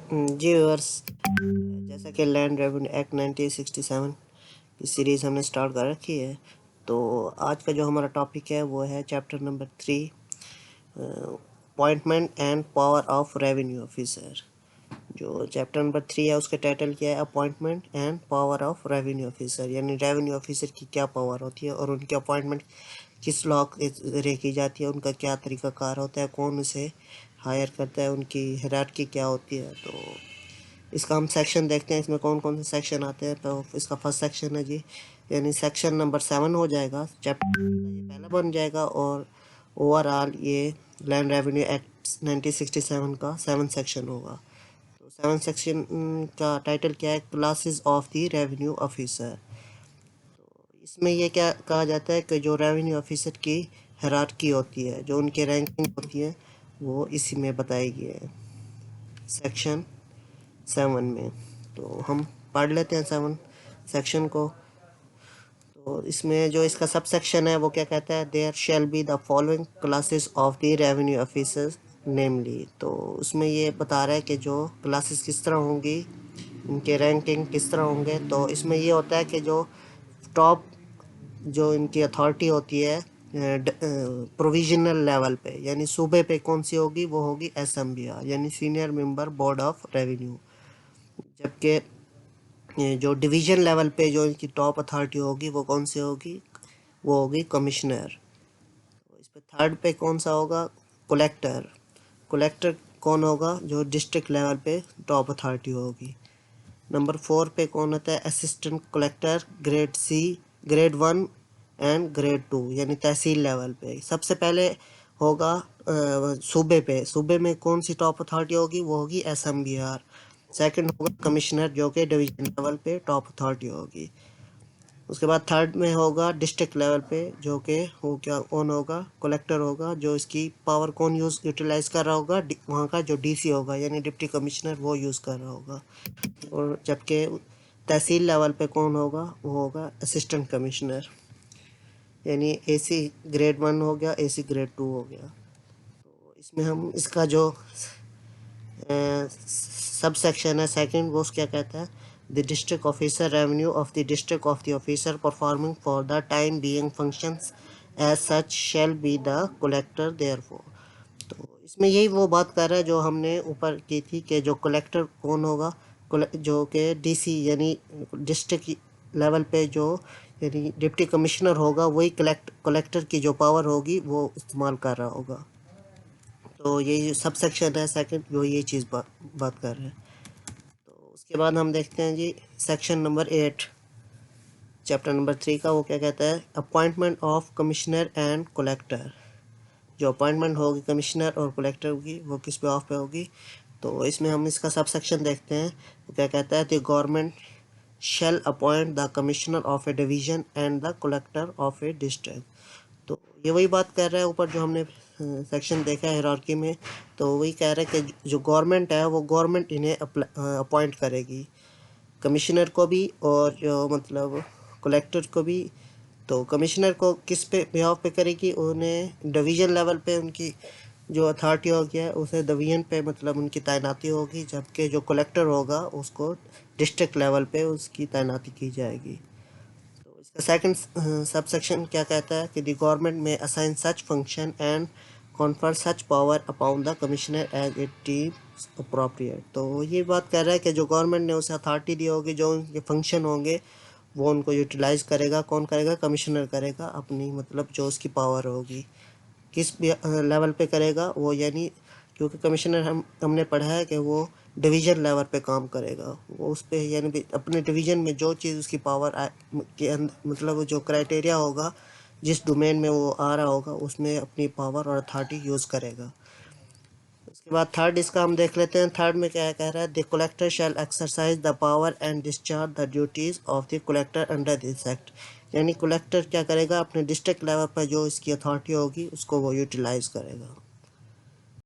जी viewers, जैसा कि land revenue act 1967 की सीरीज़ हमने स्टार्ट कर रखी है, तो आज का जो हमारा टॉपिक है वो है chapter number 3, appointment and power of revenue officer. जो चैप्टर नंबर 3 है उसका टाइटल क्या है? Appointment and power of revenue officer, यानी रेवेन्यू ऑफिसर की क्या पावर होती है और उनकी अपॉइंटमेंट किस लॉ के ज़रिए की जाती है, उनका क्या तरीक़ाकार होता है, कौन उसे हायर करता है, उनकी हायरार्की क्या होती है। तो इसका हम सेक्शन देखते हैं, इसमें कौन कौन से सेक्शन आते हैं। तो इसका फर्स्ट सेक्शन है जी, यानी सेक्शन नंबर 7 हो जाएगा, चैप्टर ये पहला बन जाएगा। और ओवरऑल ये लैंड रेवेन्यू एक्ट 1967 का 7 सेक्शन होगा। तो 7 सेक्शन का टाइटल क्या है? Classes of the revenue officer. इसमें ये क्या कहा जाता है कि जो रेवेन्यू ऑफिसर की हायरार्की होती है, जो उनके रैंकिंग होती है, वो इसी में बताई गई है सेक्शन 7 में। तो हम पढ़ लेते हैं 7 सेक्शन को। तो इसमें जो इसका सब सेक्शन है वो क्या कहता है? There shall be the following classes of the revenue officers namely. तो उसमें ये बता रहा है कि जो क्लासेस किस तरह होंगी, इनके रैंकिंग किस तरह होंगे। तो इसमें ये होता है कि जो टॉप जो इनकी अथॉरिटी होती है प्रोविजनल लेवल पे, यानी सूबे पे कौन सी होगी? वो होगी SMBR, यानी senior member board of revenue. जबकि ये जो डिवीज़न लेवल पे जो इनकी टॉप अथॉरिटी होगी वो कौन सी होगी? वो होगी कमिश्नर। इस पे थर्ड पे कौन सा होगा? कलेक्टर। कलेक्टर कौन होगा? जो डिस्ट्रिक्ट लेवल पे टॉप अथॉरिटी होगी। नंबर 4 पे कौन होता है? Assistant collector grade C, grade 1 and grade 2, यानी तहसील लेवल पे। सबसे पहले होगा सूबे पे। सूबे में कौन सी टॉप अथॉरिटी होगी? वो होगी SMBR। सेकंड होगा कमिश्नर, जो कि डिवीजन लेवल पे टॉप अथॉरिटी होगी। उसके बाद थर्ड में होगा डिस्ट्रिक्ट लेवल पे, जो कि वो क्या कौन होगा? कलेक्टर होगा। जो इसकी पावर कौन यूटिलाइज कर रहा होगा? वहाँ का जो DC होगा, यानी डिप्टी कमिश्नर, वो यूज़ कर रहा होगा। और जबकि तहसील लेवल पे कौन होगा? वो होगा असिस्टेंट कमिश्नर, यानी AC ग्रेड 1 हो गया, AC ग्रेड 2 हो गया। तो इसमें हम इसका जो सब सेक्शन है सेकंड, वो क्या कहता है? The district officer revenue of the district of the officer performing for the time being functions as such shall be the collector therefor. तो इसमें यही वो बात कर रहा है जो हमने ऊपर की थी कि जो कलेक्टर कौन होगा? जो कि DC, यानी डिस्ट्रिक्ट लेवल पे जो यानी डिप्टी कमिश्नर होगा, वही कलेक्टर की जो पावर होगी वो इस्तेमाल कर रहा होगा। तो ये सब सेक्शन है सेकंड, जो ये चीज़ बात कर रहे हैं। तो उसके बाद हम देखते हैं जी सेक्शन नंबर 8 चैप्टर नंबर 3 का। वो क्या कहता है? Appointment of commissioner and collector. जो अपॉइंटमेंट होगी कमिश्नर और कलेक्टर की, वो किस पे ऑफ पे होगी? तो इसमें हम इसका सब सेक्शन देखते हैं। वो क्या कहता है? The government shall appoint the commissioner of a division and the collector of a district. तो ये वही बात कर रहा है ऊपर जो हमने सेक्शन देखा है हायरार्की में। तो वही कह रहा है कि जो गवर्नमेंट है वो गवर्नमेंट इन्हें अपॉइंट करेगी, कमिश्नर को भी और जो मतलब कलेक्टर को भी। तो कमिश्नर को किस पे बिहाफ पे करेगी? उन्हें डिवीज़न लेवल पे उनकी जो अथॉरिटी होगी है उसे डिवीज़न पे मतलब उनकी तैनाती होगी। जबकि जो कलेक्टर होगा उसको डिस्ट्रिक्ट लेवल पे उसकी तैनाती की जाएगी। तो इसका सेकंड सब सेक्शन क्या कहता है? कि the government may assign such function and confer such power upon the commissioner as it deems appropriate. तो ये बात कर रहा है कि जो गवर्नमेंट ने उसे अथॉरिटी दी होगी, जो उनके फंक्शन होंगे वो उनको यूटिलाइज़ करेगा। कौन करेगा? कमिश्नर करेगा, अपनी मतलब जो उसकी पावर होगी। किस लेवल पे करेगा वो? यानी क्योंकि कमिश्नर हमने पढ़ा है कि वो डिवीज़न लेवल पे काम करेगा, वो उस पे यानी अपने डिवीज़न में जो चीज़ उसकी पावर के अंदर मतलब जो क्राइटेरिया होगा, जिस डोमेन में वो आ रहा होगा, उसमें अपनी पावर और अथॉरिटी यूज़ करेगा। उसके बाद थर्ड इसका हम देख लेते हैं। थर्ड में क्या कह रहा है? The collector shall exercise the power and discharge the duties of the collector under this act. यानी कलेक्टर क्या करेगा? अपने डिस्ट्रिक्ट लेवल पर जो इसकी अथॉरिटी होगी उसको वो यूटिलाइज़ करेगा।